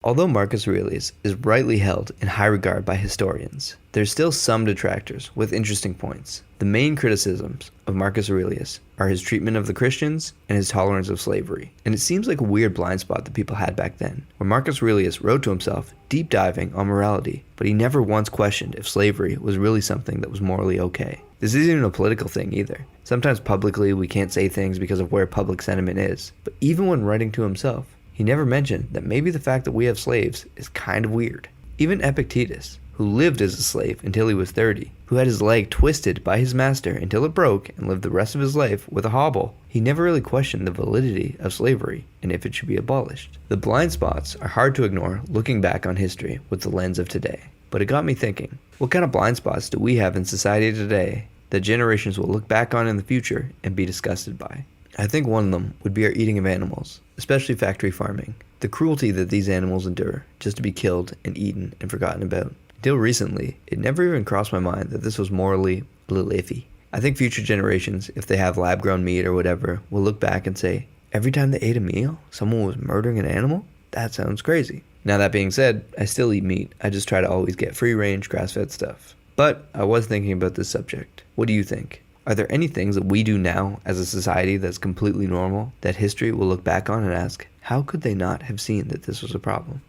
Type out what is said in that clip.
Although Marcus Aurelius is rightly held in high regard by historians, there's still some detractors with interesting points. The main criticisms of Marcus Aurelius are his treatment of the Christians and his tolerance of slavery. And it seems like a weird blind spot that people had back then, where Marcus Aurelius wrote to himself deep diving on morality, but he never once questioned if slavery was really something that was morally okay. This isn't even a political thing either. Sometimes publicly we can't say things because of where public sentiment is, but even when writing to himself, he never mentioned that maybe the fact that we have slaves is kind of weird. Even Epictetus, who lived as a slave until he was 30, who had his leg twisted by his master until it broke and lived the rest of his life with a hobble, he never really questioned the validity of slavery and if it should be abolished. The blind spots are hard to ignore looking back on history with the lens of today. But it got me thinking, what kind of blind spots do we have in society today that generations will look back on in the future and be disgusted by? I think one of them would be our eating of animals, especially factory farming. The cruelty that these animals endure just to be killed and eaten and forgotten about. Until recently, it never even crossed my mind that this was morally a little iffy. I think future generations, if they have lab-grown meat or whatever, will look back and say, every time they ate a meal, someone was murdering an animal? That sounds crazy. Now that being said, I still eat meat. I just try to always get free-range, grass-fed stuff. But I was thinking about this subject. What do you think? Are there any things that we do now as a society that's completely normal that history will look back on and ask, how could they not have seen that this was a problem?